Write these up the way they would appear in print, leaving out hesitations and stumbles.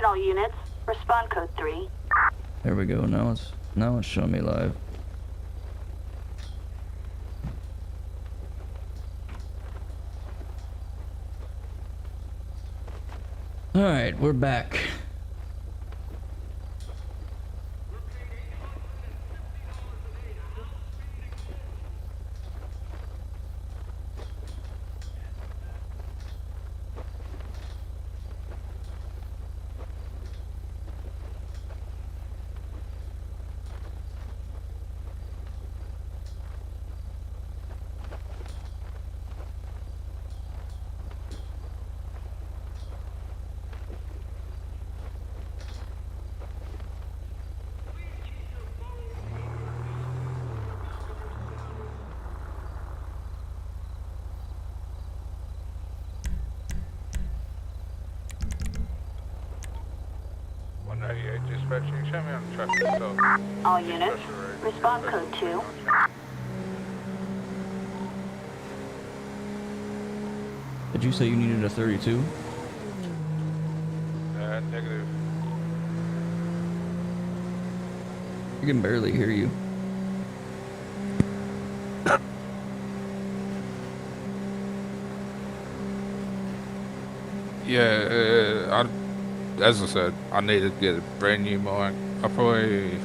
all units. Respond code 3. There we go. Now it's showing me live. All right, we're back. Dispatching, show me on the traffic stop. All units. Respond code 2. Did you say you needed a 32? Negative. I can barely hear you. Yeah, as I said, I need to get a brand new mic. I probably...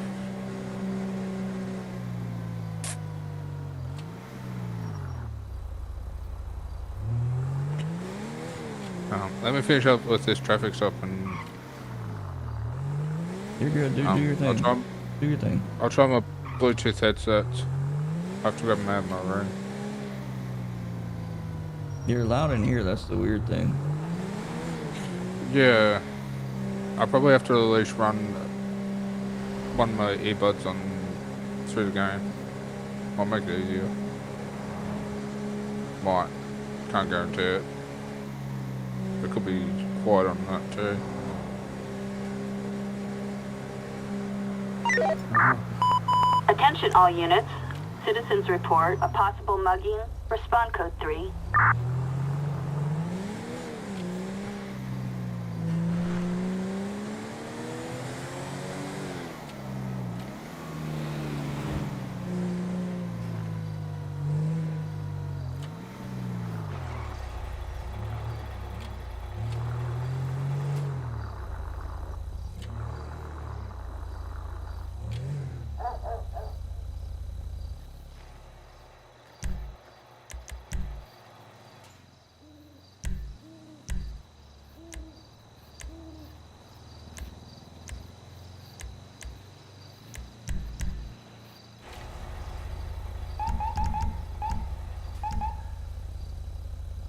let me finish up with this traffic stop and... You're good, dude. Do your thing. Do your thing. I'll try my Bluetooth headsets. I have to grab them out of my room. You're loud in here, that's the weird thing. Yeah. I probably have to at least run one of my earbuds on through the game. I'll make it easier. Might. Can't guarantee it. It could be quiet on that too. Attention all units. Citizens report a possible mugging. Respond code 3.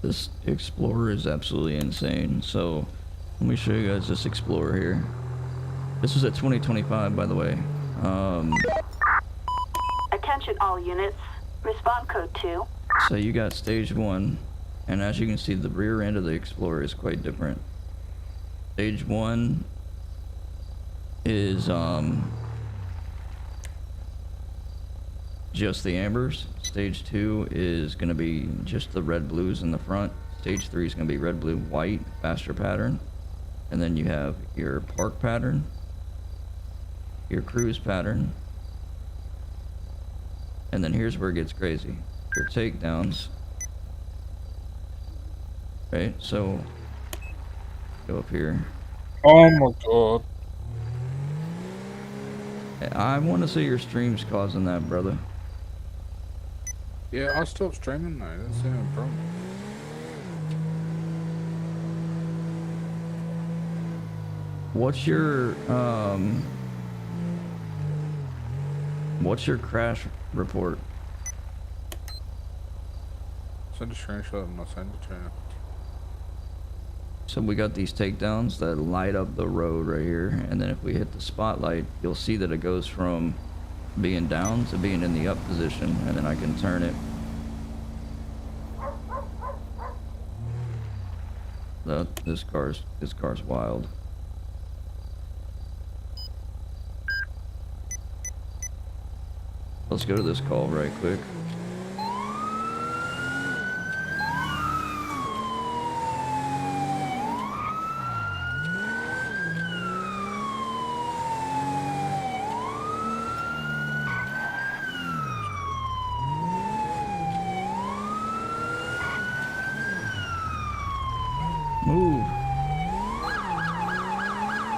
This Explorer is absolutely insane. So let me show you guys this Explorer here. This is at 2025, by the way. Attention all units. Respond code 2. So you got stage 1, and as you can see, the rear end of the Explorer is quite different. Stage 1 is just the ambers. Stage 2 is going to be just the red blues in the front. Stage 3 is going to be red, blue, white, faster pattern. And then you have your park pattern, your cruise pattern, and then here's where it gets crazy. Your takedowns. Right, so go up here. Oh my god. I want to see your streams causing that, brother. Yeah, I stopped streaming though, that's the only problem. What's your crash report? Send a screenshot and I'll send it to you. So we got these takedowns that light up the road right here, and then if we hit the spotlight, you'll see that it goes from being down to being in the up position, and then I can turn it. This car's wild. Let's go to this call right quick.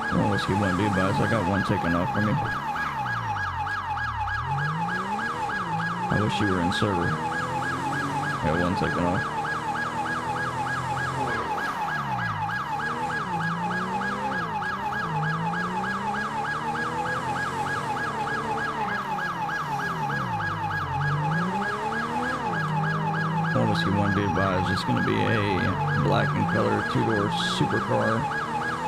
Well, whiskey one, be advised, I got one taken off from me. I wish you were in server. Got one taken off. Well, whiskey one, be advised, it's going to be a black in color 2-door supercar.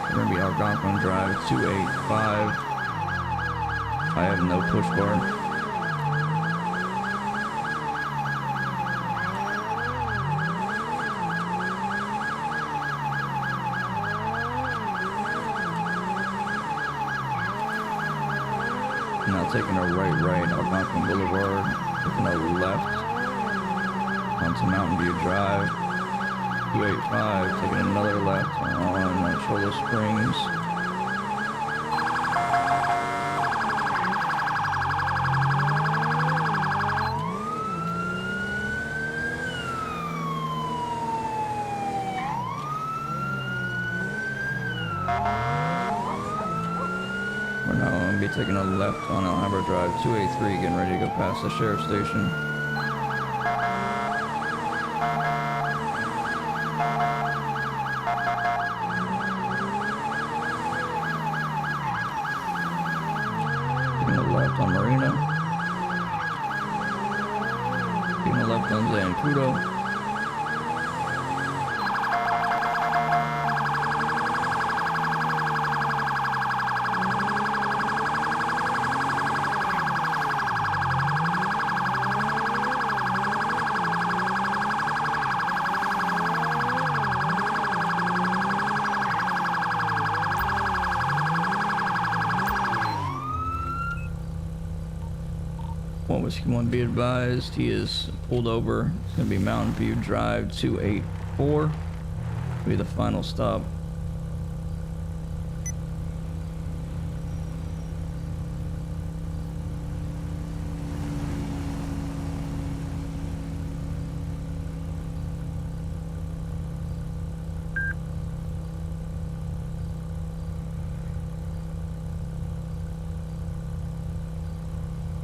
We're going to be Algonquin Drive 285. I have no push bar. Now taking a right, Algonquin Boulevard, taking a left onto Mountain View Drive, 285, taking another left on Cholo Springs. We're now going to be taking a left on Alhambra Drive 283, getting ready to go past the sheriff's station. Taking a left on Marina. Taking a left on Zancudo. One whiskey one, be advised, he is pulled over. It's going to be Mountain View Drive 284. Be the final stop.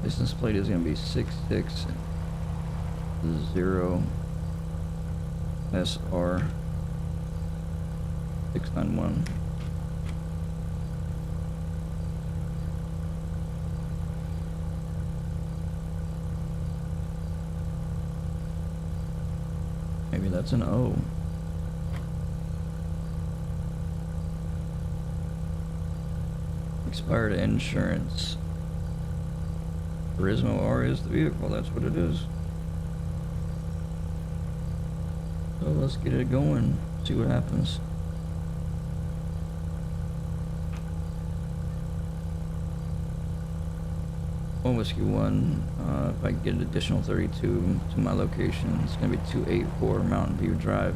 License plate is going to be 660 SR 691. Maybe that's an O. Expired insurance. Turismo R is the vehicle, that's what it is. So let's get it going, see what happens. One whiskey one, if I get an additional 32 to my location, it's gonna be 284 Mountain View Drive.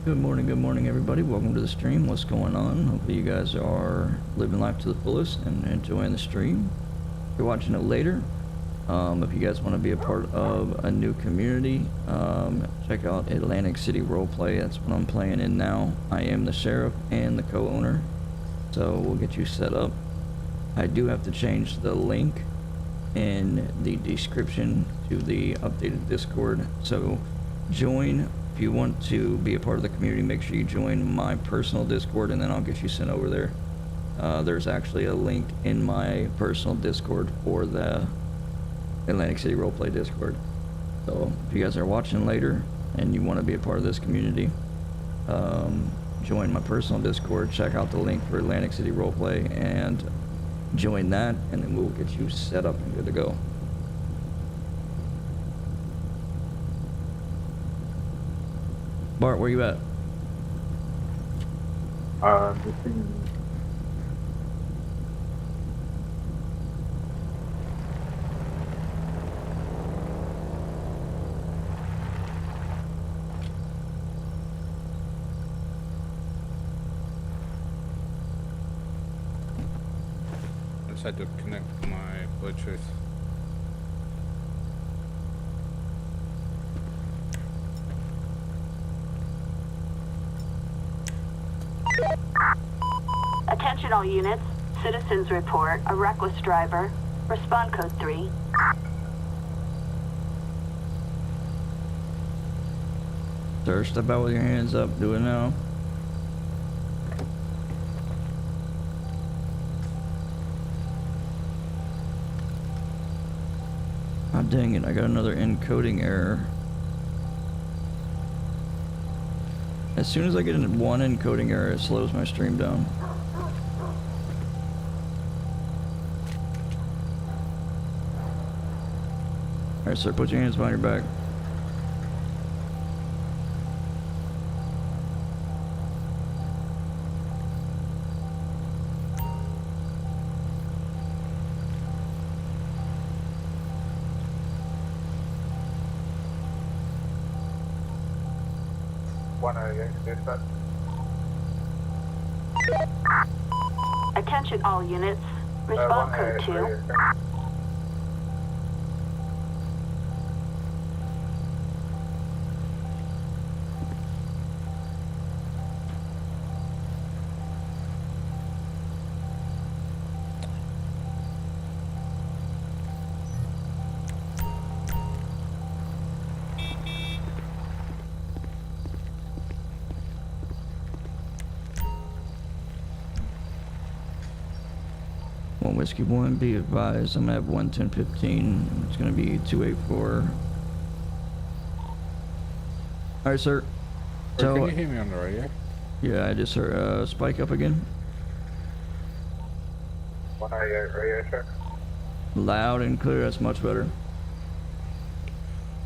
Good morning everybody, welcome to the stream. What's going on? Hopefully you guys are living life to the fullest and enjoying the stream. If you're watching it later, if you guys want to be a part of a new community, check out Atlantic City Roleplay. That's what I'm playing in now. I am the sheriff and the co-owner, so we'll get you set up. I do have to change the link in the description to the updated Discord, so join. If you want to be a part of the community, make sure you join my personal Discord, and then I'll get you sent over there. There's actually a link in my personal Discord for the Atlantic City Roleplay Discord. So if you guys are watching later and you want to be a part of this community, join my personal Discord, check out the link for Atlantic City Roleplay, and join that, and then we'll get you set up and good to go. Bart, where you at? Just in just had to connect my Bluetooth. Attention all units. Citizens report a reckless driver. Respond code 3. Sir, step out with your hands up. Do it now. Ah, dang it. I got another encoding error. As soon as I get one encoding error, it slows my stream down. Alright, sir, put your hands behind your back. Attention all units. Respond code 2. Whiskey 1, be advised, I'm gonna have 11015. It's gonna be 284. Alright, sir. So, can you hear me on the radio? Yeah, I just heard spike up again. 188 radio check. Loud and clear, that's much better.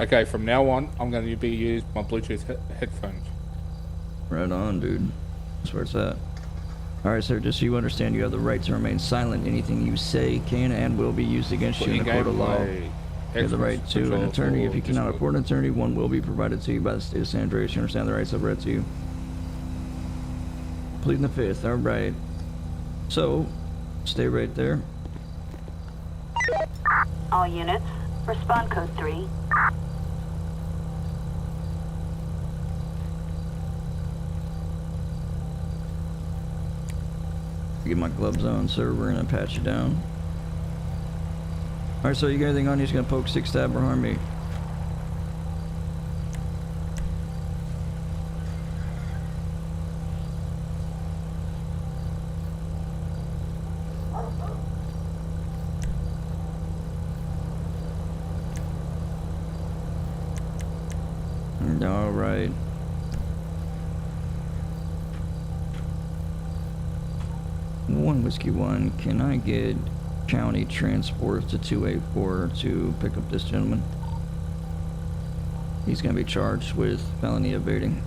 Okay, from now on, I'm going to be using my Bluetooth headphones. Right on, dude. That's where it's at. Alright, sir, just so you understand, you have the right to remain silent. Anything you say can and will be used against you in a court of law. You have the right to an attorney. If you cannot afford an attorney, one will be provided to you by the state of San Andreas. You understand the rights I've read to you. Pleading the fifth, alright. So, stay right there. All units. Respond code 3. Get my gloves on, sir. We're gonna pat you down. Alright, so you got anything on you? Just gonna poke, stick, stab, or harm me? Alright. One Whiskey 1, can I get county transport to 284 to pick up this gentleman? He's going to be charged with felony evading.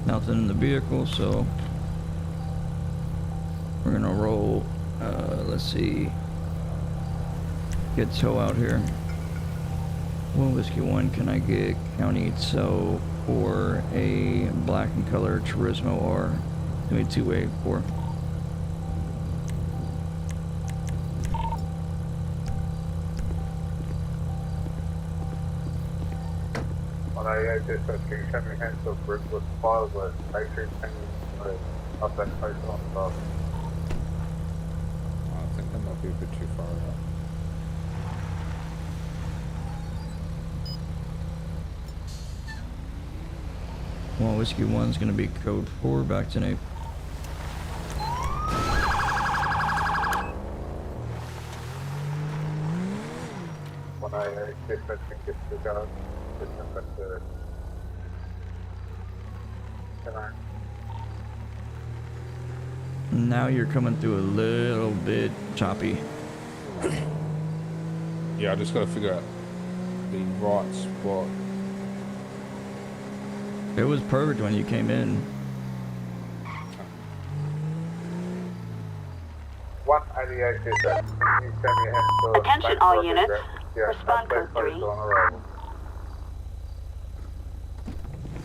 Nothing in the vehicle, so we're gonna roll. Let's see. Get tow out here. One Whiskey 1, can I get county tow for a black and color Turismo or 284? Dispatch, can you send me hands up with files with make sure you send me up that place on the bus. I think that might be a bit too far out. One Whiskey 1's gonna be code 4, back to Nate. When I dispatch can get to the job, it's back to Now you're coming through a little bit choppy. Yeah, I just gotta figure out the right spot. It was perfect when you came in. 188 is that. Can you send me ahead to Attention Bank all Road units. address? Yeah, Respond that's code 3. posted on arrival.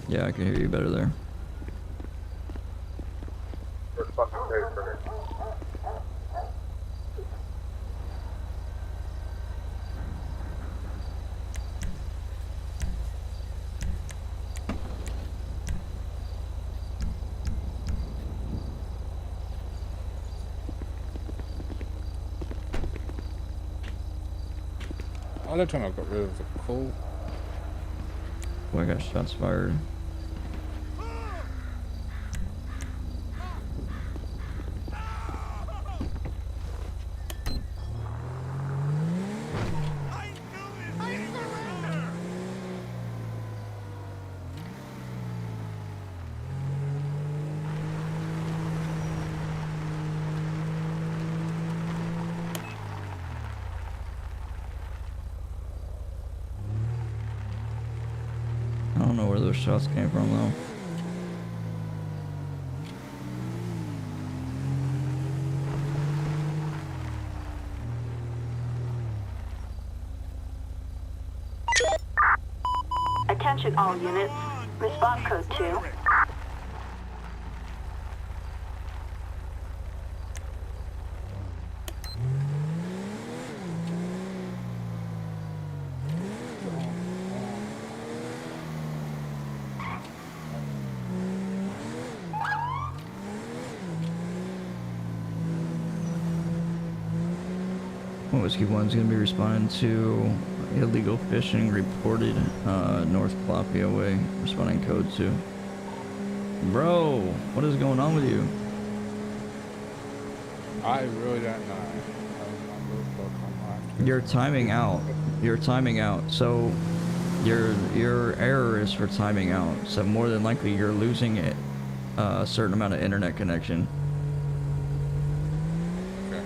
Yeah, I can hear you better there. Respond to 3 for it. I don't think I got rid of the call. Oh, I got shots fired. I don't know where those shots came from though. Attention all units. Respond code 2. Whiskey 1's gonna be responding to illegal fishing reported North Calapia Way. Responding code 2. Bro, what is going on with you? I really don't know. You're timing out. You're timing out. So your error is for timing out. So more than likely you're losing a certain amount of internet connection. Okay.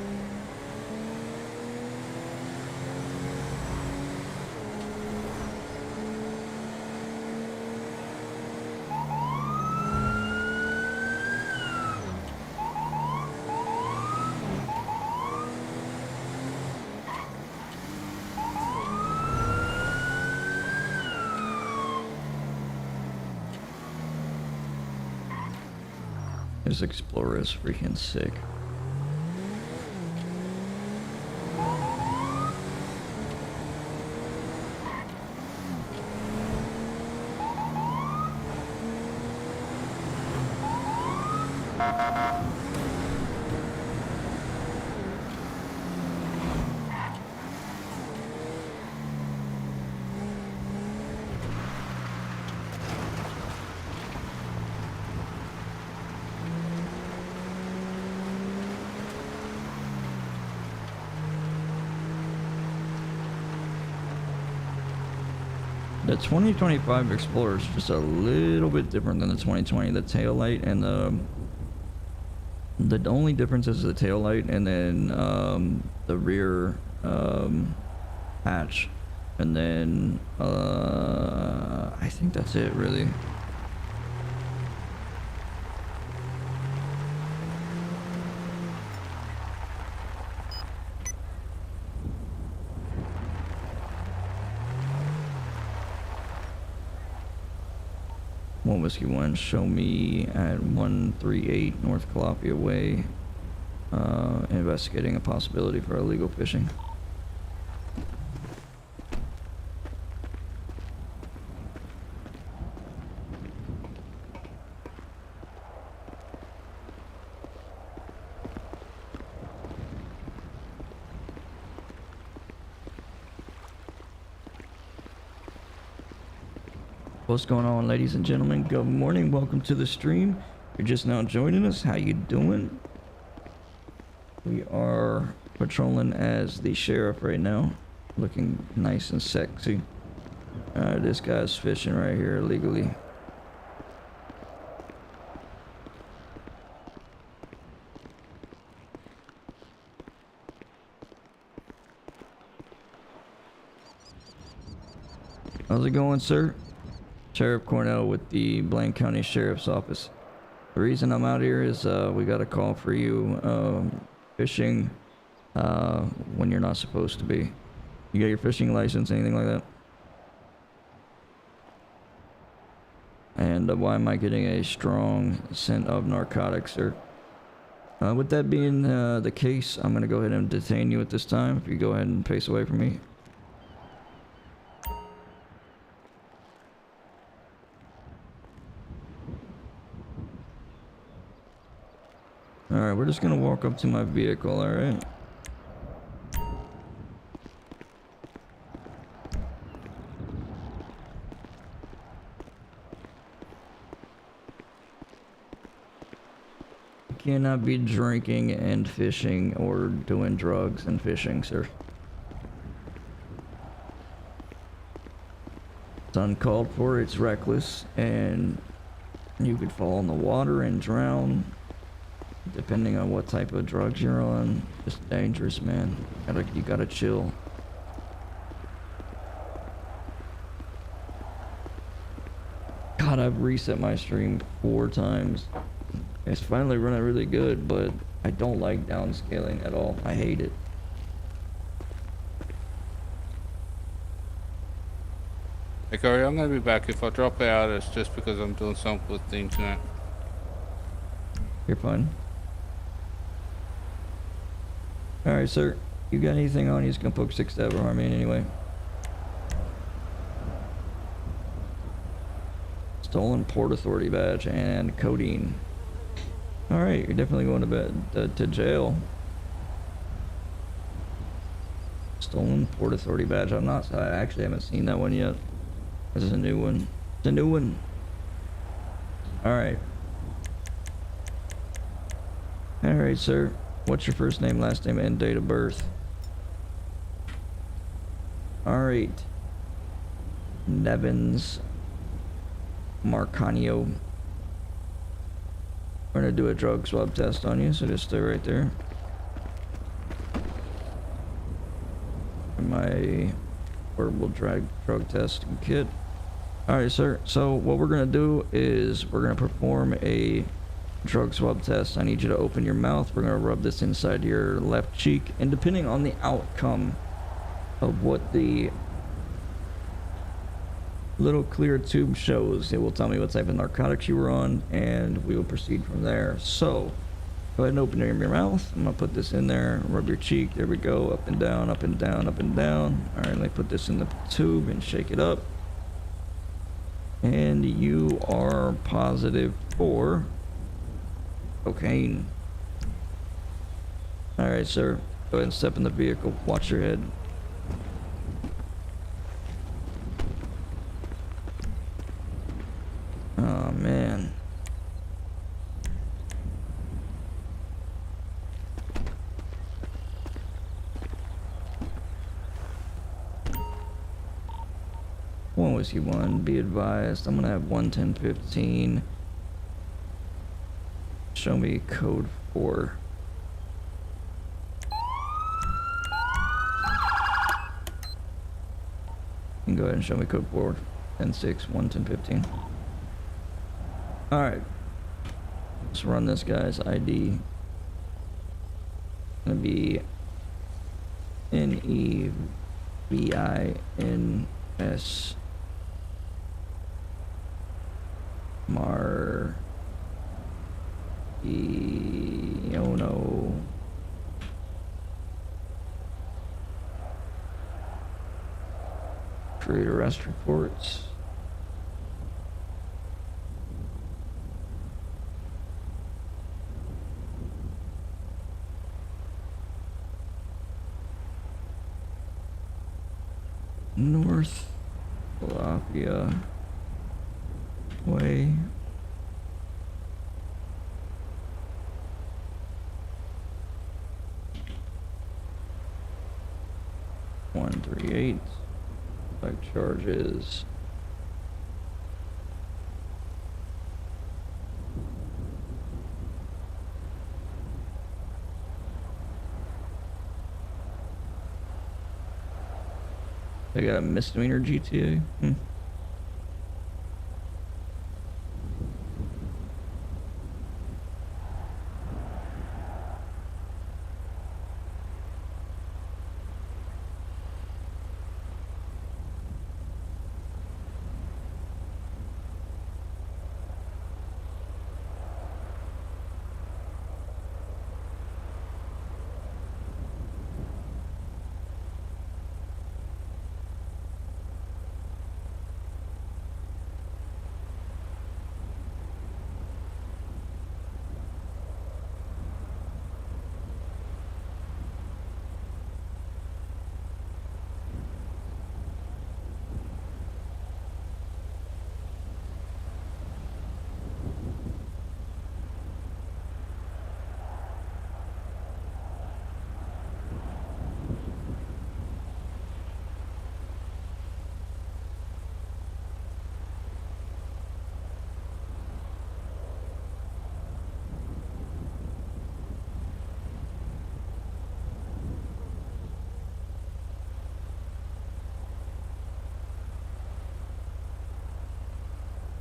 This Explorer is freaking sick. The 2025 Explorer is just a little bit different than the 2020. The tail light and the only difference is the tail light and then the rear hatch, and then I think that's it really. One Whiskey 1, show me at 138 North Calapia Way, investigating a possibility for illegal fishing. What's going on, ladies and gentlemen? Good morning. Welcome to the stream. If you're just now joining us, how you doing? We are patrolling as the sheriff right now, looking nice and sexy. This guy's fishing right here illegally. How's it going, sir? Sheriff Cornell with the Blaine County Sheriff's Office. The reason I'm out here is we got a call for you fishing when you're not supposed to be. You got your fishing license, anything like that? And why am I getting a strong scent of narcotics, sir? With that being the case, I'm going to go ahead and detain you at this time. If you go ahead and pace away from me. Alright, we're just going to walk up to my vehicle, alright? Cannot be drinking and fishing or doing drugs and fishing, sir. It's uncalled for, it's reckless, and you could fall in the water and drown depending on what type of drugs you're on. It's dangerous, man. You gotta chill. God, I've reset my stream 4 times. It's finally running really good, but I don't like downscaling at all. I hate it. Hey Corey, I'm gonna be back. If I drop out, it's just because I'm doing something with the internet. You're fine. Alright, sir. You got anything on you? It's gonna poke 6 to ever harm me in any way. Stolen Port Authority badge and codeine. Alright, you're definitely going to bed to jail. Stolen Port Authority badge. I actually haven't seen that one yet. This is a new one. It's a new one. Alright. Alright, sir. What's your first name, last name, and date of birth? Alright. Nevins Marcanio. We're gonna do a drug swab test on you, so just stay right there. My portable drug test kit. Alright, sir. So what we're gonna do is we're gonna perform a drug swab test. I need you to open your mouth. We're gonna rub this inside your left cheek, and depending on the outcome of what the little clear tube shows, it will tell me what type of narcotics you were on, and we will proceed from there. So go ahead and open your mouth. I'm gonna put this in there, rub your cheek. There we go. Up and down, up and down, up and down. All right, let me put this in the tube and shake it up. And you are positive for cocaine. All right, sir. Go ahead and step in the vehicle. Watch your head. Oh, man. One whiskey one, be advised. I'm gonna have 11015. Show me code 4. You can go ahead and show me code 4. 10-6, 11015. Alright. Let's run this guy's ID. Gonna be NEVINS Mariono. Create arrest reports. North Lafayette Way. $138. Like charges. They got a misdemeanor GTA.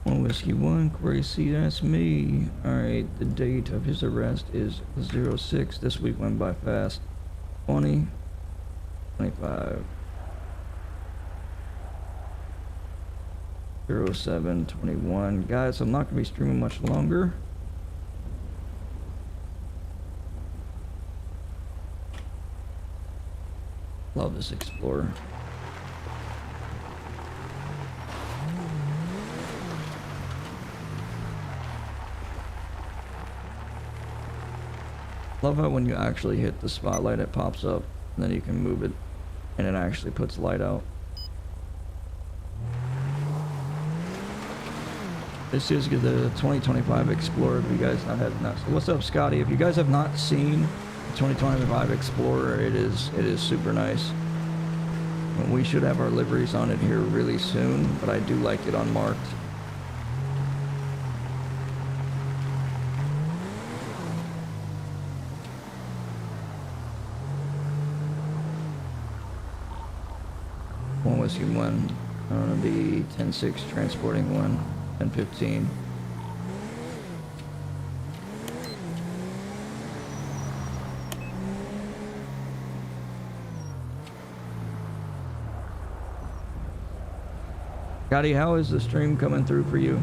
Whiskey 1, Corey C, that's me. Alright, the date of his arrest is 06. This week went by fast. 20, 25, 07, 21. Guys, I'm not going to be streaming much longer. Love this Explorer. Love how when you actually hit the spotlight it pops up and then you can move it and it actually puts light out. This is the 2025 Explorer if you guys have not. So what's up, Scotty? If you guys have not seen the 2025 Explorer, it is super nice. And we should have our liveries on it here really soon, but I do like it unmarked. Whiskey 1, I'm gonna be 10-6 transporting 1, 10-15. Scotty, how is the stream coming through for you?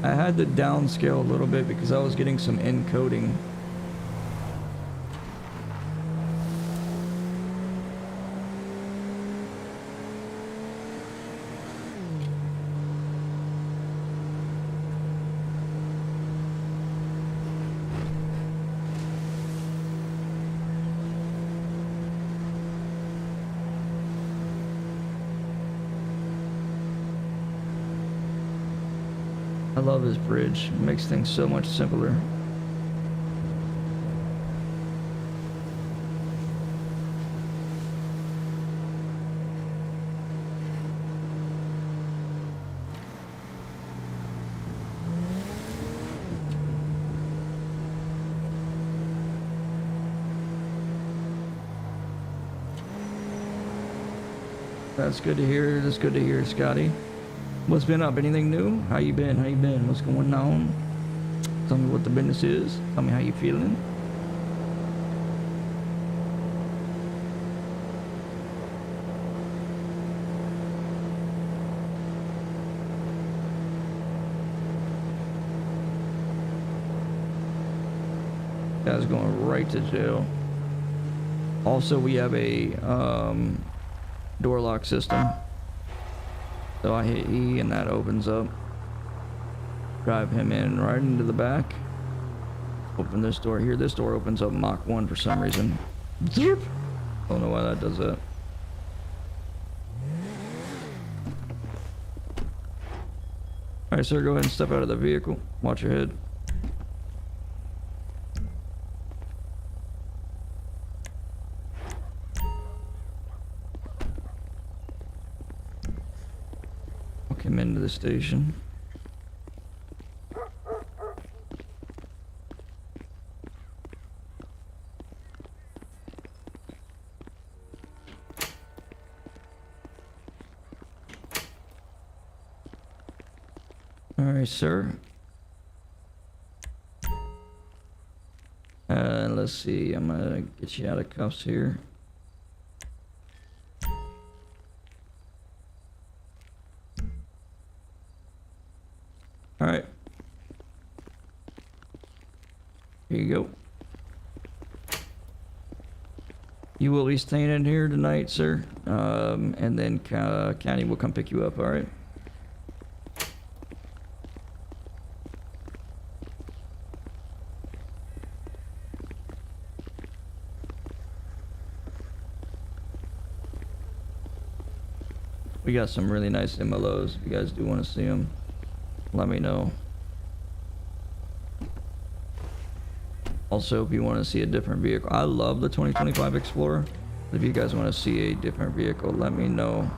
I had to downscale a little bit because I was getting some encoding. I love this bridge. It makes things so much simpler. That's good to hear. That's good to hear, Scotty. What's been up? Anything new? How you been? How you been? What's going on? Tell me what the business is. Tell me how you feeling. Guy's going right to jail. Also, we have a door lock system. So I hit E and that opens up. Drive him in right into the back. Open this door here. This door opens up Mach 1 for some reason. Don't know why that does that. Alright, sir, go ahead and step out of the vehicle. Watch your head. Walk him into the station. All right, sir. Let's see. I'm gonna get you out of cuffs here. All right. Here you go. You will be staying in here tonight, sir. And then County will come pick you up, all right? We got some really nice MLOs. If you guys do want to see them, let me know. Also, if you want to see a different vehicle, I love the 2025 Explorer. If you guys want to see a different vehicle, let me know.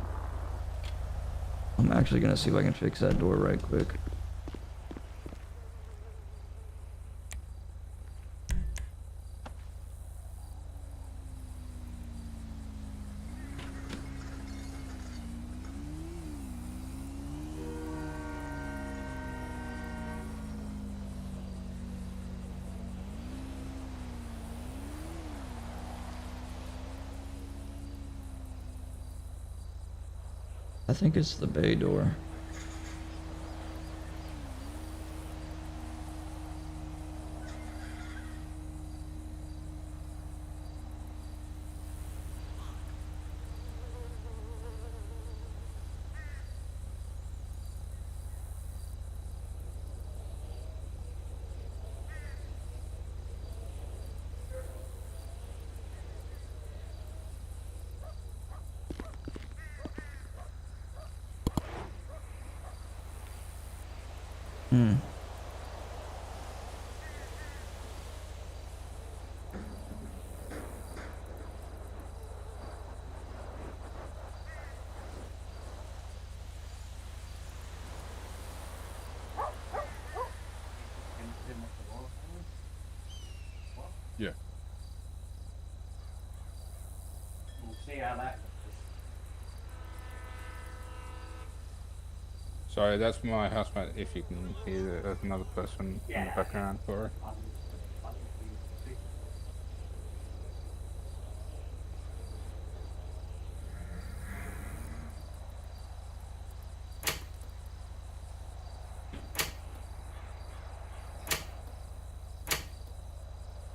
I'm actually going to see if I can fix that door right quick. I think it's the bay door. Hmm. Yeah. Sorry, that's my housemate. If you can hear there's another person in the background for her.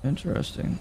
Interesting.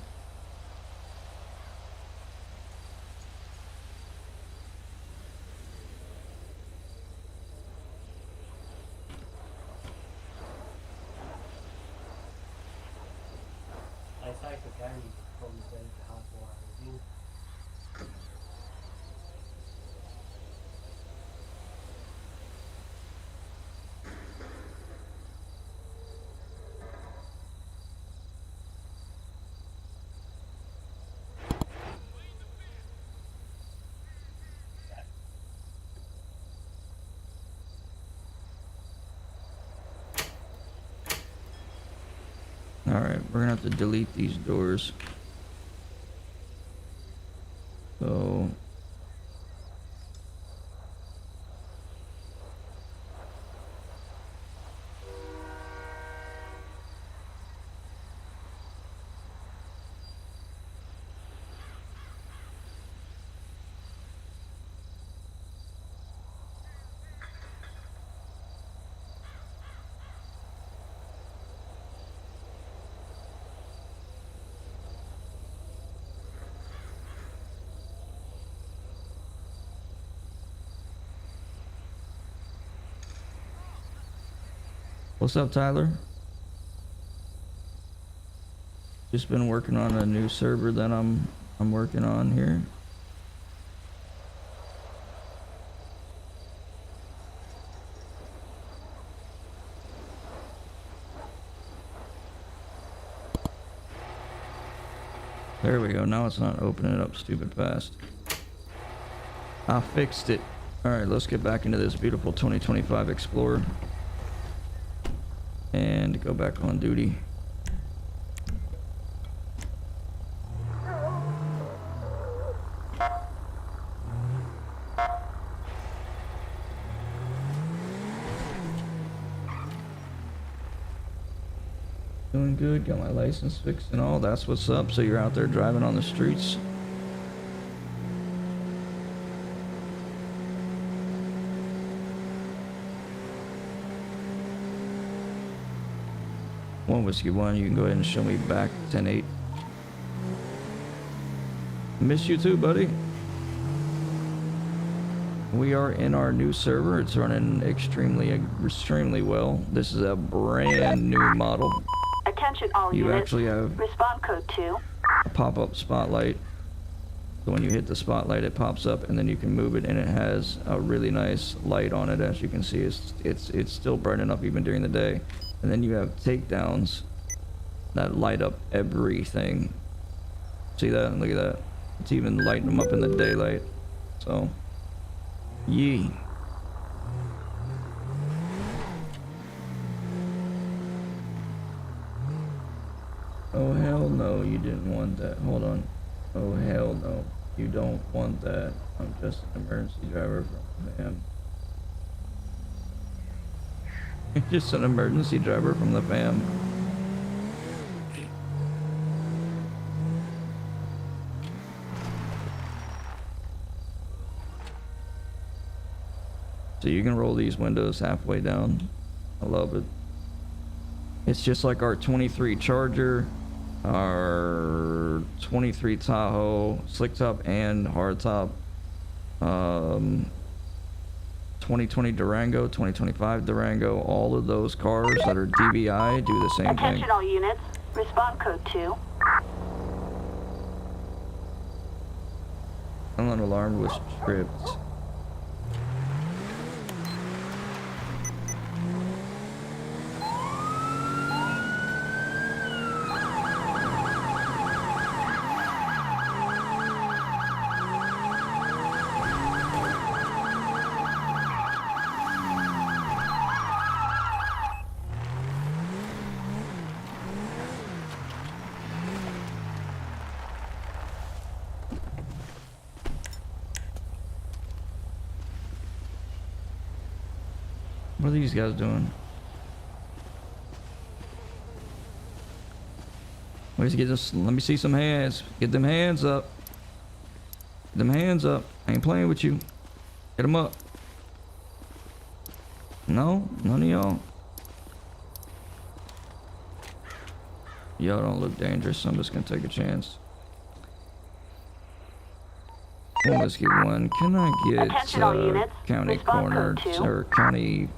Alright, we're gonna have to delete these doors. So... What's up, Tyler? Just been working on a new server that I'm working on here. There we go. Now it's not opening it up stupid fast. I fixed it. Alright, let's get back into this beautiful 2025 Explorer. And go back on duty. Doing good. Got my license fixed and all. That's what's up. So you're out there driving on the streets. One whiskey one. You can go ahead and show me back 10-8. Miss you too, buddy. We are in our new server. It's running extremely well. This is a brand new model. Attention all You units. actually have Respond code 2. a pop-up spotlight. So when you hit the spotlight, it pops up, and then you can move it, and it has a really nice light on it. As you can see, it's still brightening up even during the day. And then you have takedowns that light up everything. See that? Look at that. It's even lighting them up in the daylight. So, yee. Oh hell no, you didn't want that. Hold on. Oh hell no, you don't want that. I'm just an emergency driver from the fam. Just an emergency driver from the fam. So you can roll these windows halfway down. I love it. It's just like our 23 Charger, our 23 Tahoe, slick top and hard top, 2020 Durango, 2025 Durango, all of those cars that are DVI do the same thing. Attention all units. Respond code 2. An alarm was tripped. What are these guys doing? Let's get this. Let me see some hands. Get them hands up. Get them hands up. I ain't playing with you. Get them up. No, none of y'all. Y'all don't look dangerous. I'm just gonna take a chance. Let's get one. Can I get Attention all units. county Respond corner code 2. or county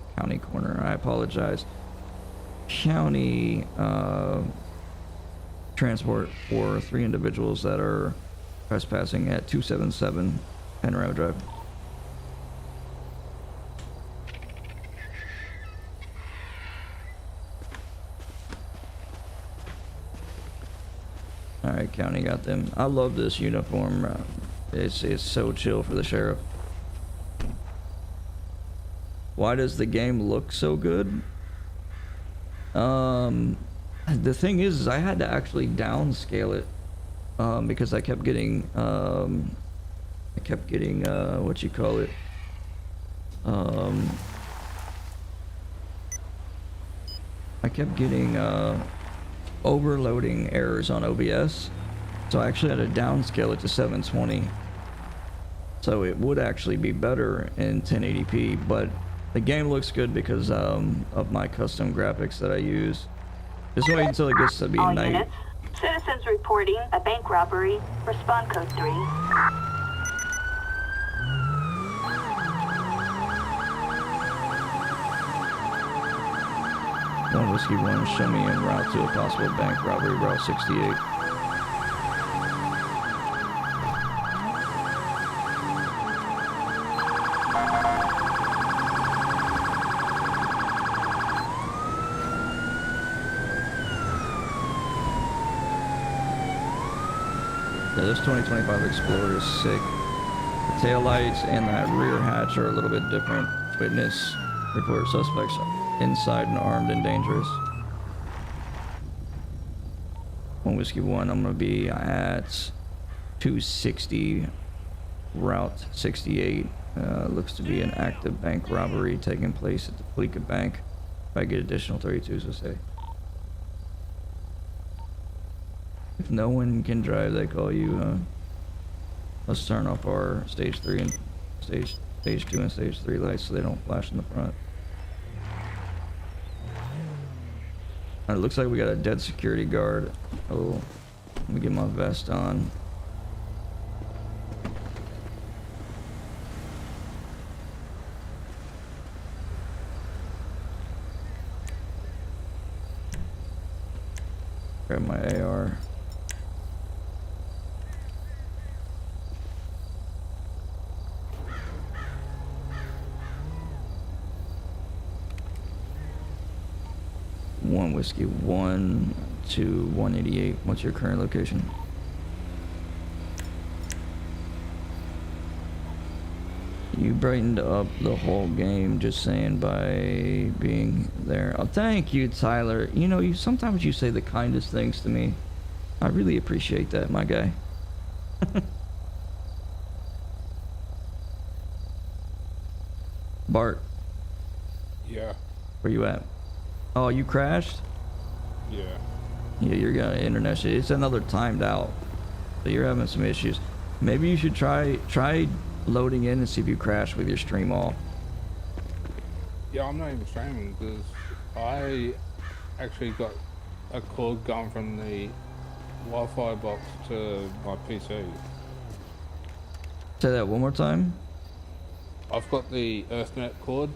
corner? I apologize. County transport for 3 individuals that are trespassing at 277 Panorama Drive. All right, county got them. I love this uniform. It's so chill for the sheriff. Why does the game look so good? The thing is I had to actually downscale it because I kept getting what you call it, I kept getting overloading errors on OBS, so I actually had to downscale it to 720. So it would actually be better in 1080p, but the game looks good because of my custom graphics that I use. Just wait until it gets to be All night. units. Citizens reporting a bank robbery. Respond code 3. One whiskey one, show me en route to a possible bank robbery, Route 68. Yeah, this 2025 Explorer is sick. The taillights and that rear hatch are a little bit different. Witness report suspects inside and armed and dangerous. One whiskey one, I'm gonna be at 260 Route 68. Looks to be an active bank robbery taking place at the Palica Bank. If I get additional 32s, so say. If no one can drive, they call you. Let's turn off our stage 3 and stage 2 and stage 3 lights so they don't flash in the front. It looks like we got a dead security guard. Oh, let me get my vest on. Grab my AR. One whiskey, 1 to 188. What's your current location? You brightened up the whole game, just saying, by being there. Oh, thank you, Tyler. You know, sometimes you say the kindest things to me. I really appreciate that, my guy. Bart. Yeah. Where you at? Oh, you crashed? Yeah. Yeah, you're gonna internet. It's another timed out, so you're having some issues. Maybe you should try loading in and see if you crash with your stream off. Yeah, I'm not even streaming because I actually got a cord going from the Wi-Fi box to my PC. Say that one more time. I've got the Earthnet cord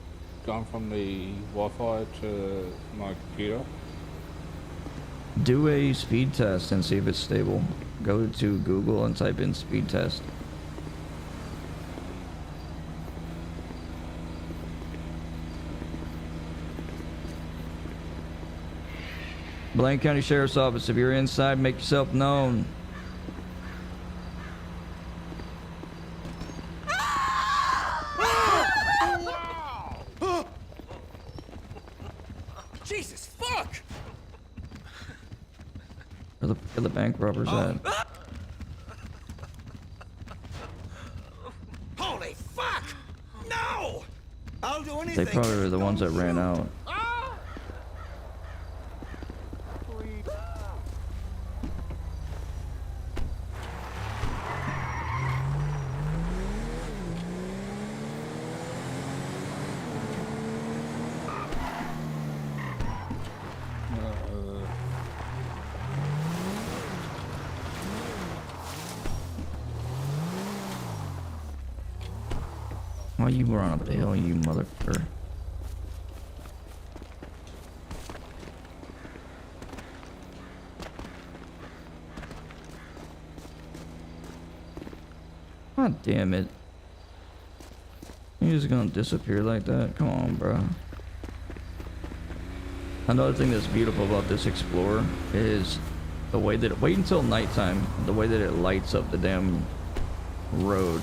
going from the Wi-Fi to my computer. Do a speed test and see if it's stable. Go to Google and type in speed test. Blaine County Sheriff's Office, if you're inside, make yourself known. Jesus, fuck! Where the bank robbers at? Holy fuck! No! I'll do anything. They probably were the ones that ran out. Oh, you run up the hill, you motherfucker. God damn it. You're just gonna disappear like that? Come on, bro. Another thing that's beautiful about this Explorer is the way that wait until nighttime, the way that it lights up the damn road.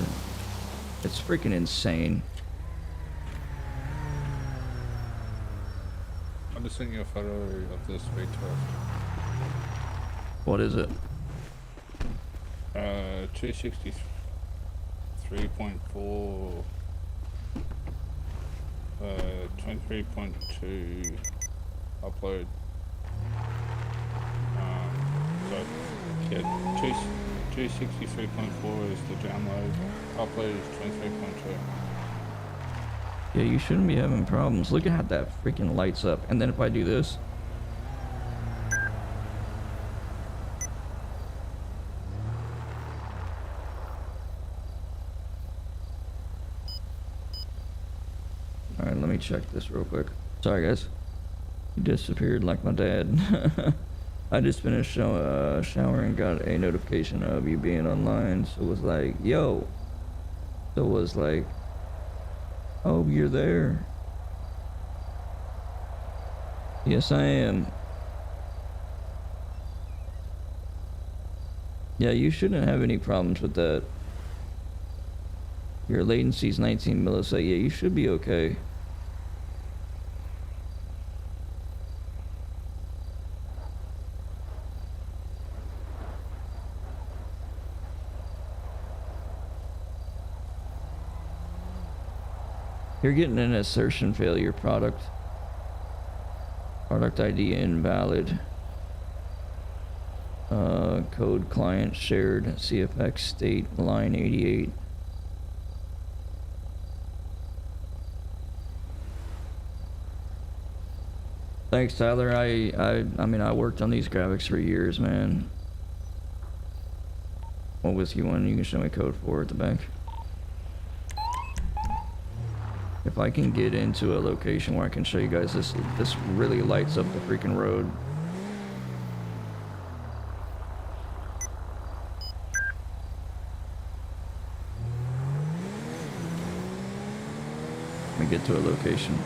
It's freaking insane. I just sent you a photo of this speed test. What is it? 263.4, 23.2 upload. So yeah, 263.4 is the download. Upload is 23.2. Yeah, you shouldn't be having problems. Look at how that freaking lights up. And then if I do this. Alright, let me check this real quick. Sorry, guys. You disappeared like my dad. I just finished shower and got a notification of you being online. So it was like, yo. So it was like, oh, you're there. Yes, I am. Yeah, you shouldn't have any problems with that. Your latency is 19 milliseconds. Yeah, you should be okay. You're getting an assertion failure product. Product ID invalid. Code client shared CFX state line 88. Thanks, Tyler. I mean, I worked on these graphics for years, man. What was you one you can show me code for at the back? If I can get into a location where I can show you guys this really lights up the freaking road. Let me get to a location.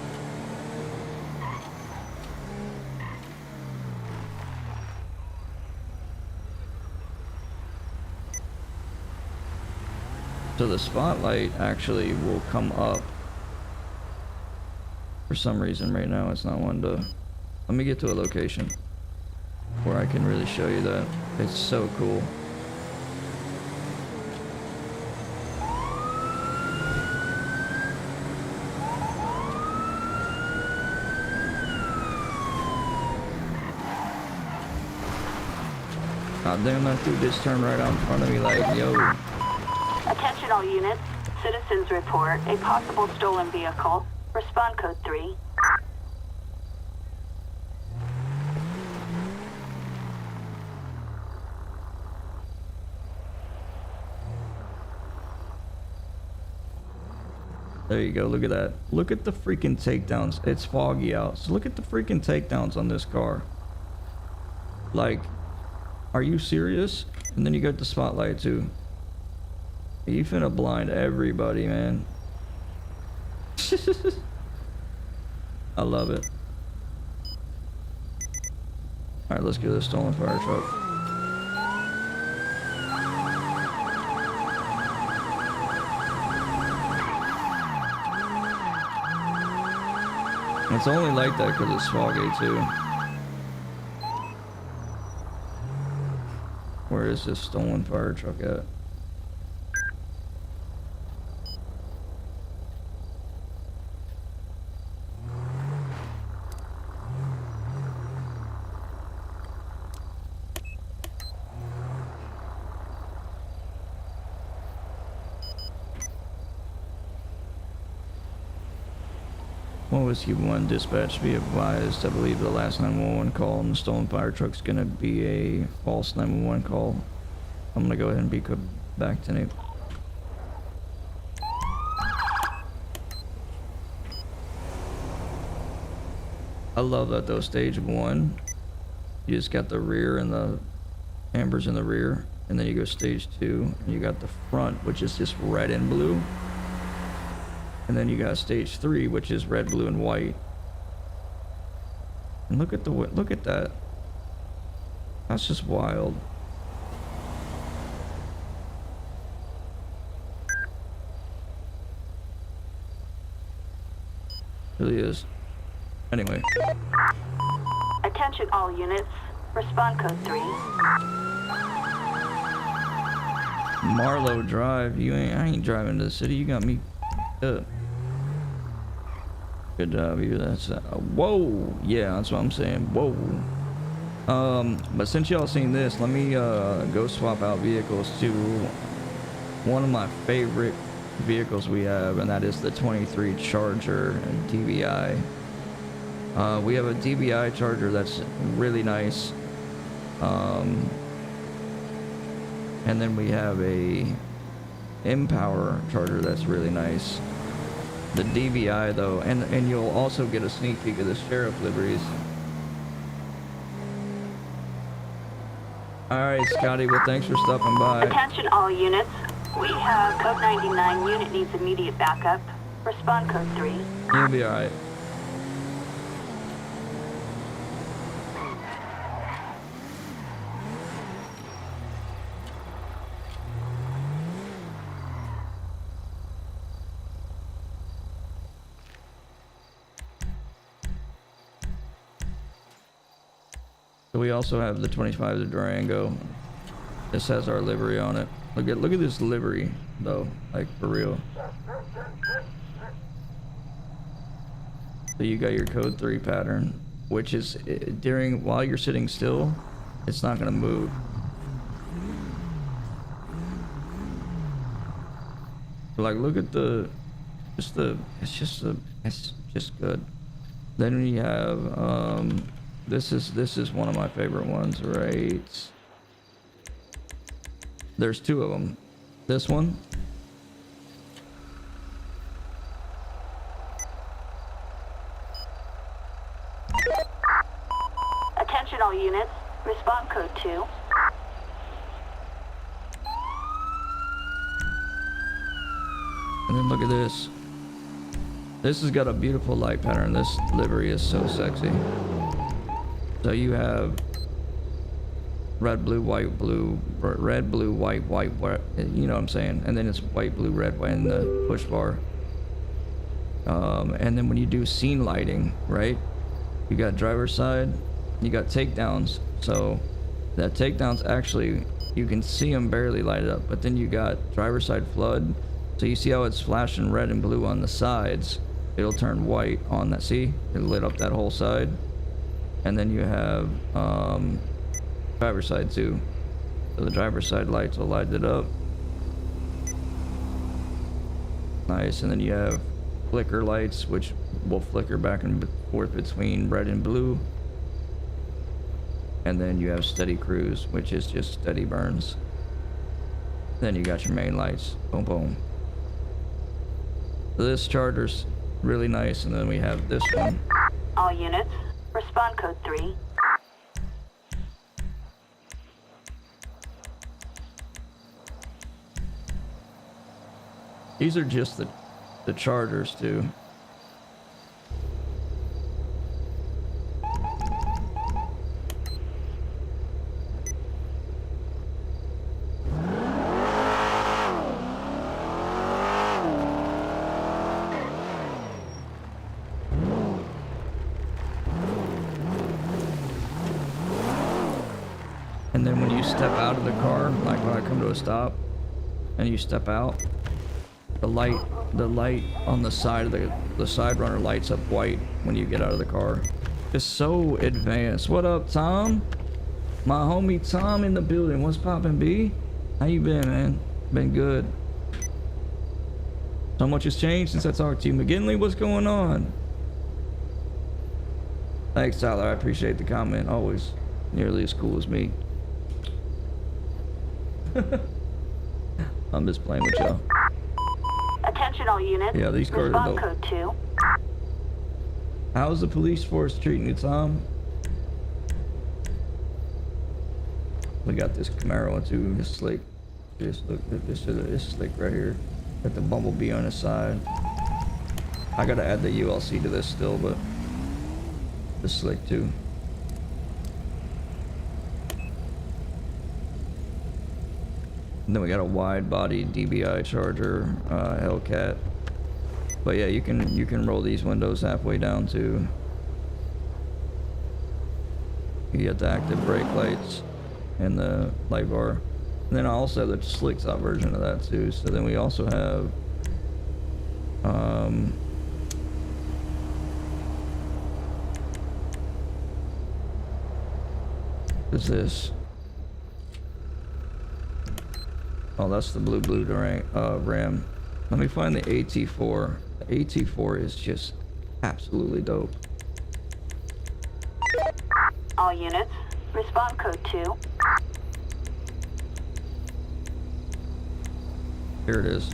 So the spotlight actually will come up. For some reason right now it's not one to... Let me get to a location where I can really show you that. It's so cool. God damn, that dude just turned right out in front of me like, yo. Attention all units. Citizens report a possible stolen vehicle. Respond code 3. There you go, look at that. Look at the freaking takedowns. It's foggy out, so look at the freaking takedowns on this car. Like, are you serious? And then you got the spotlight too. You finna blind everybody, man. I love it. Alright, let's get this stolen fire truck. It's only like that because it's foggy too. Where is this stolen fire truck at? What was Q1 dispatch? Be advised, I believe the last 911 call on the stolen fire truck's gonna be a false 911 call. I'm gonna go ahead and be back to Nate. I love that though, stage 1. You just got the rear and the ambers in the rear, and then you go stage 2, and you got the front, which is just red and blue. And then you got stage 3, which is red, blue, and white. And look at that. That's just wild. Really is. Anyway. Attention all units. Respond code 3. Marlowe Drive. I ain't driving to the city. You got me up. Good job, you. That's whoa, yeah, that's what I'm saying. Whoa. But since y'all seen this, let me go swap out vehicles to one of my favorite vehicles we have, and that is the 23 Charger and DBI. We have a DBI Charger that's really nice, and then we have a Empower Charger that's really nice. The DBI though, and you'll also get a sneak peek of the sheriff liveries. Alright, Scotty, well thanks for stopping by. Attention all units. We have code 99. Unit needs immediate backup. Respond code 3. You'll be alright. So we also have the 25 the Durango. This has our livery on it. Look at this livery though, like for real. So you got your code 3 pattern, which is while you're sitting still, it's not gonna move. Like, look at the, it's just good. Then we have, this is one of my favorite ones, right? There's two of them. This one. Attention all units. Respond code 2. And then look at this. This has got a beautiful light pattern. This livery is so sexy. So you have red, blue, white, white, you know what I'm saying? And then it's white, blue, red, white in the push bar. And then when you do scene lighting, right? You got driver's side, you got takedowns. So that takedowns actually, you can see them barely lighted up, but then you got driver's side flood. So you see how it's flashing red and blue on the sides. It'll turn white on that. See, it lit up that whole side. And then you have driver's side too. So the driver's side lights will light it up. Nice. And then you have flicker lights, which will flicker back and forth between red and blue. And then you have steady cruise, which is just steady burns. Then you got your main lights. Boom, boom. So this charger's really nice. And then we have this one. All units. Respond code 3. These are just the chargers too. And then when you step out of the car, like when I come to a stop and you step out, the light on the side of the side runner lights up white when you get out of the car. It's so advanced. What up, Tom? My homie Tom in the building. What's poppin', B? How you been, man? Been good. So much has changed since I talked to you. McGinley, what's going on? Thanks, Tyler. I appreciate the comment. Always nearly as cool as me. I'm just playing with y'all. Attention all units. Yeah, these cars are Respond dope. code 2. How's the police force treating you, Tom? We got this Camaro too. This slick. This look. This is slick right here. Got the bumblebee on the side. I gotta add the ULC to this still, but this slick too. And then we got a wide body DBI Charger, Hellcat. But yeah, you can roll these windows halfway down too. You get the active brake lights and the light bar. And then I also have the slick top version of that too. So then we also have what's this? Oh, that's the blue Ram. Let me find the AT4. The AT4 is just absolutely dope. All units. Respond code 2. Here it is.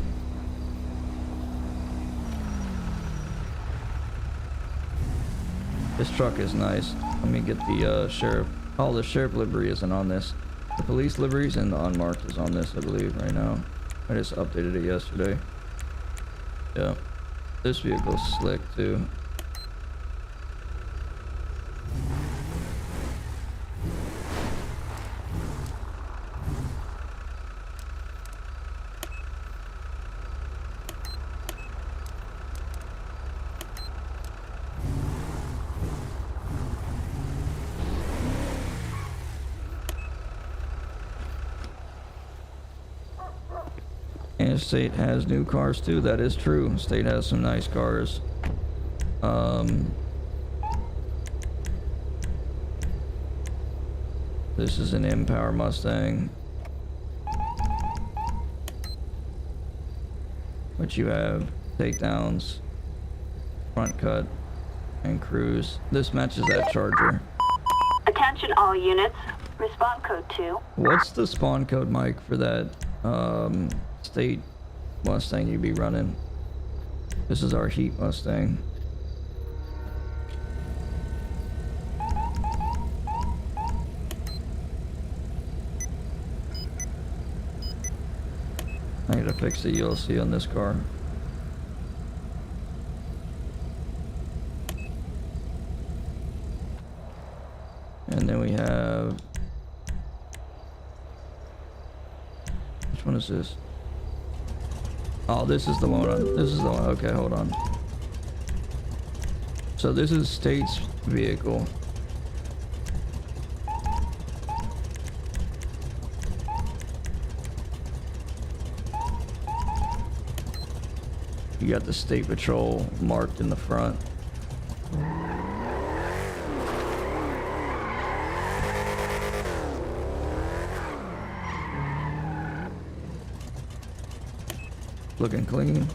This truck is nice. Let me get the sheriff. Oh, the sheriff livery isn't on this. The police liveries and the unmarked is on this, I believe, right now. I just updated it yesterday. Yeah. This vehicle's slick, too. And State has new cars too. That is true. State has some nice cars. This is an M-Power Mustang. which you have takedowns, front cut, and cruise. This matches that Charger. Attention all units. Respawn code 2. What's the spawn code, Mike, for that state Mustang you be running? This is our Heat Mustang. I need to fix the ULC on this car. And then we have... Which one is this? Oh, this is the one. This is the one. Okay, hold on. So this is State's vehicle. You got the State Patrol marked in the front. Looking clean.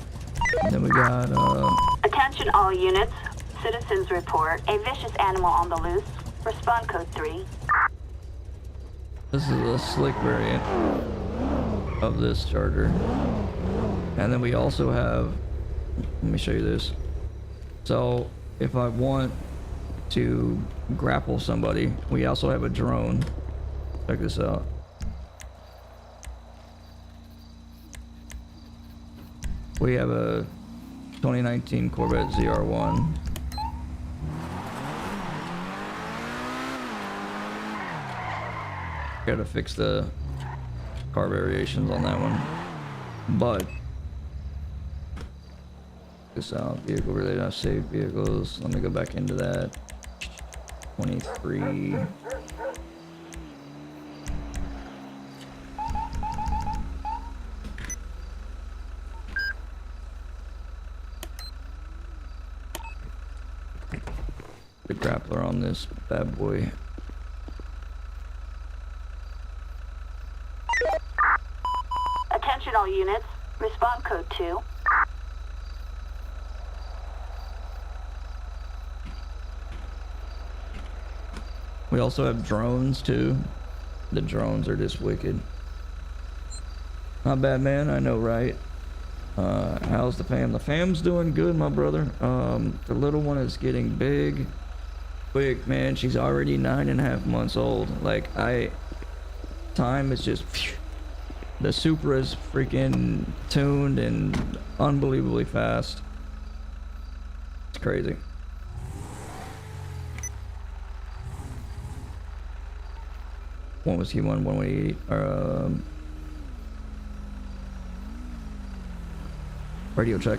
And then we got Attention all units. Citizens report a vicious animal on the loose. Respawn code 3. this is a slick variant of this Charger. And then we also have, let me show you this. So if I want to grapple somebody, we also have a drone. Check this out. We have a 2019 Corvette ZR1. Gotta fix the car variations on that one. But this out, vehicle related, I've saved vehicles. Let me go back into that. 23. The grappler on this bad boy. Attention all units. Respawn code 2. We also have drones too. The drones are just wicked. Not bad, man. I know, right? How's the fam? The fam's doing good, my brother. The little one is getting big quick, man. She's already 9.5 months old. Like, time is just phew. The Supra is freaking tuned and unbelievably fast. It's crazy. One was Q1, 188, radio check.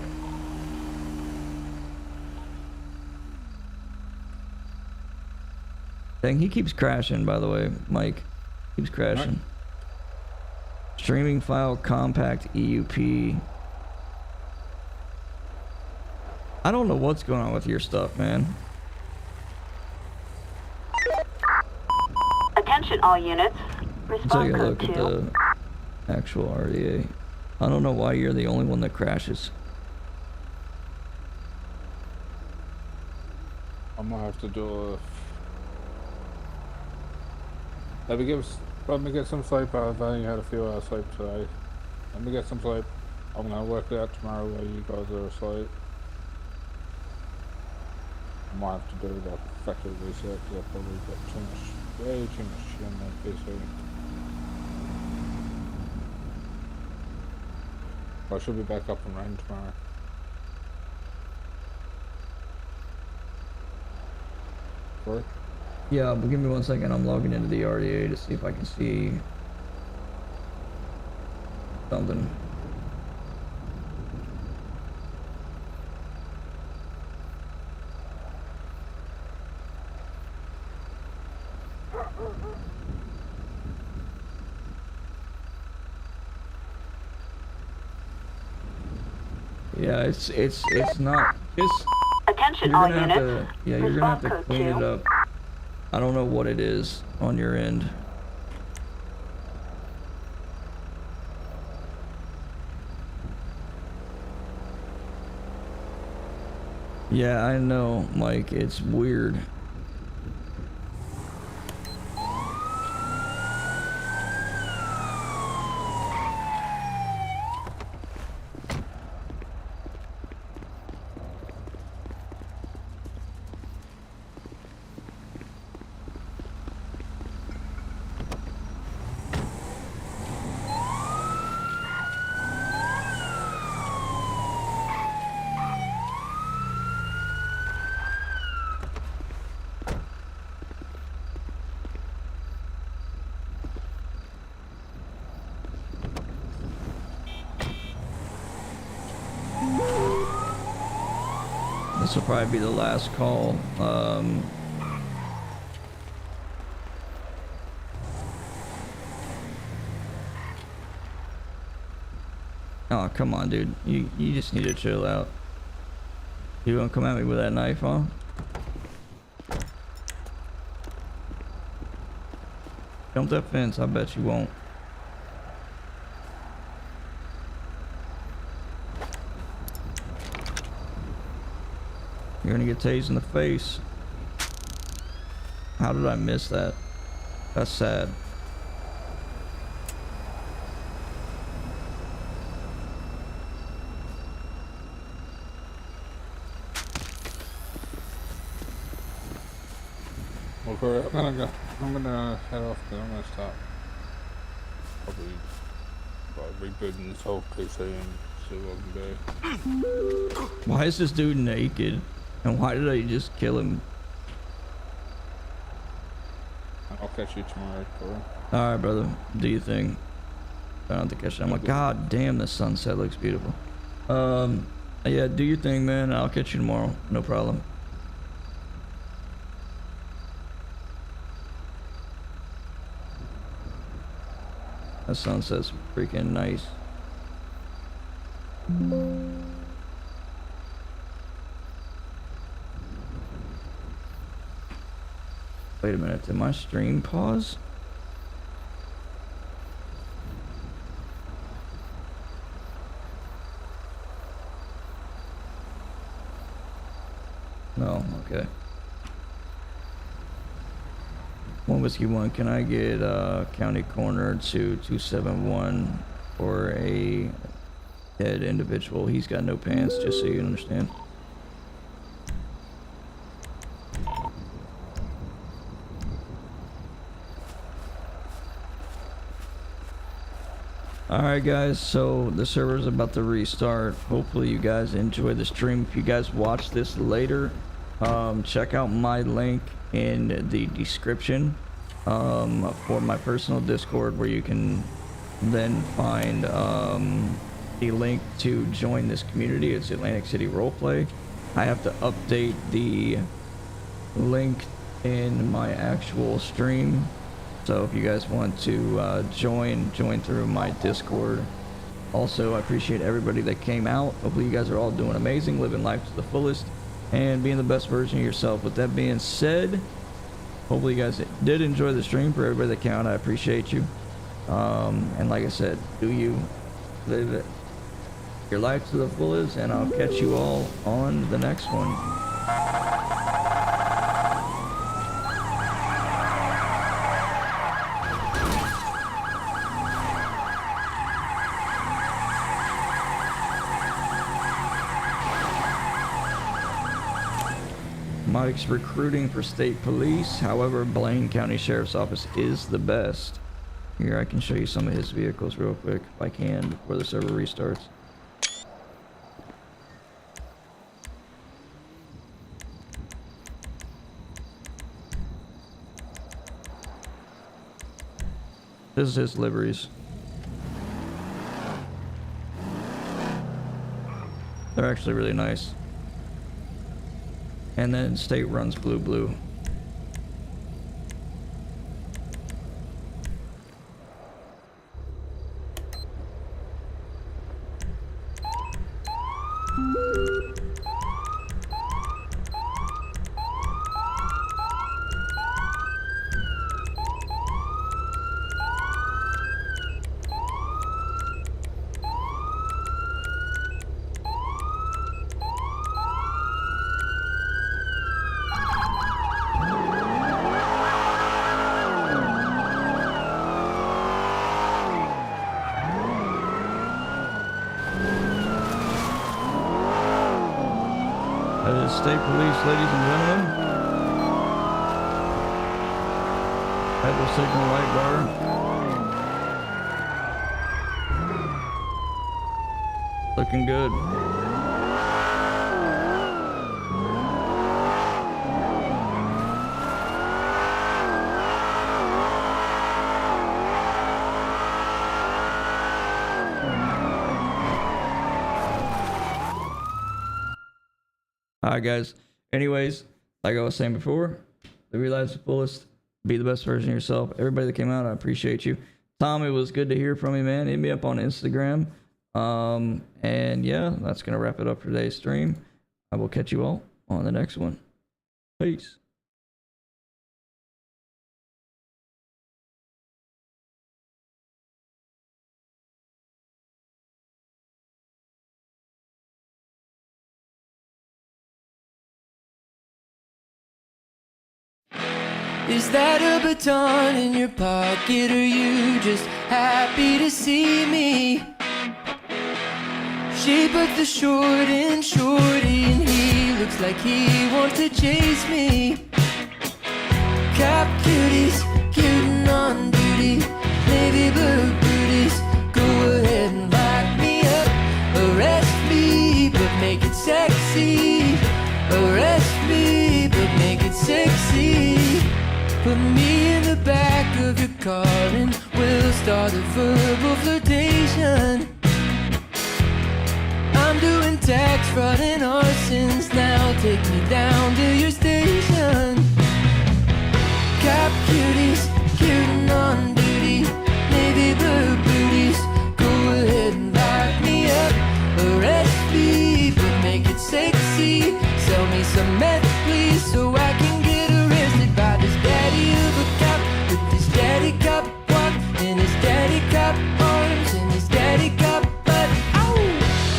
Dang, he keeps crashing, by the way, Mike. Keeps crashing. Right. Streaming file compact EUP. I don't know what's going on with your stuff, man. Attention all units. Let's take Respawn a code look 2. at the actual RDA. I don't know why you're the only one that crashes. I might have to do a... Let me get some sleep. I've only had a few hours sleep today. Let me get some sleep. I'm gonna work it out tomorrow while you guys are asleep. I might have to do the factory reset because I've probably got way too much shit on my PC. I should be back up and running tomorrow. Sorry? Yeah, but give me 1 second. I'm logging into the RDA to see if I can see something. Yeah, it's not just. Attention all You're units. gonna have to, yeah, you're gonna have to Respawn clean code it up. I don't know what it is on your end. Yeah, I know, Mike. It's weird. This will probably be the last call. Oh, come on, dude. You just need to chill out. You gonna come at me with that knife, huh? Jump that fence, I bet you won't. You're gonna get tased in the face. How did I miss that? That's sad. Well, Corey, I'm gonna head off because I'm gonna start probably rebooting this whole PC and see what I can do. Why is this dude naked? And why did I just kill him? I'll catch you tomorrow, Corey. Alright, brother. Do your thing. I don't have to catch it. I'm like, God damn, the sunset looks beautiful. Yeah, do your thing, man. I'll catch you tomorrow. No problem. That sunset's freaking nice. Wait a minute, did my stream pause? No, okay. One whiskey one, can I get county coroner to 271 for a dead individual? He's got no pants, just so you understand. Alright guys, so the server's about to restart. Hopefully you guys enjoy the stream. If you guys watch this later, check out my link in the description for my personal Discord, where you can then find the link to join this community. It's Atlantic City Roleplay. I have to update the link in my actual stream. So if you guys want to join through my Discord. Also, I appreciate everybody that came out. Hopefully you guys are all doing amazing, living life to the fullest, and being the best version of yourself. With that being said, hopefully you guys did enjoy the stream. For everybody that came out, I appreciate you. And like I said, do you live your life to the fullest, and I'll catch you all on the next one. Mike's recruiting for state police. However, Blaine County Sheriff's Office is the best. Here, I can show you some of his vehicles real quick, if I can, before the server restarts. This is his liveries. They're actually really nice. And then state runs blue. State Police, ladies and gentlemen. At the signal light bar. Looking good. Alright guys, anyways, like I was saying before, live your lives to the fullest, be the best version of yourself. Everybody that came out, I appreciate you. Tom, it was good to hear from you, man. Hit me up on Instagram. And yeah, that's gonna wrap it up for today's stream. I will catch you all on the next one. Peace. Is that a baton in your pocket? Are you just happy to see me? She put the short in shorty and he looks like he wants to chase me. Cop cuties, cutin' on duty, navy blue booties, go ahead and lock me up. Arrest me, but make it sexy. Arrest me, but make it sexy. Put me in the back of your car and we'll start a verbal flirtation. I'm doing tax fraud and arsons now. Take me down to your station. Cop cuties, cutin' on duty, navy blue booties, go ahead and lock me up. Arrest me, but make it sexy. Sell me some meth, please, so I can get arrested by this daddy of a cop with his daddy cop walk and his daddy cop arms and his daddy cop butt. Ow!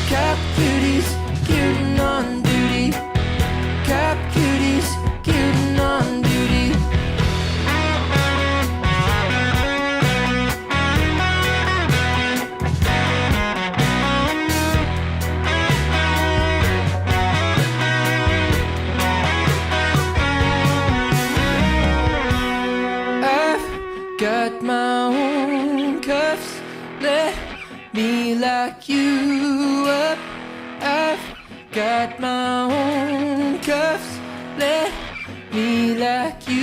Cop cuties, cutin' on duty. Cop cuties, cutin' on duty. Got my own cuffs, let me lock you up. I've got my own cuffs, let me lock you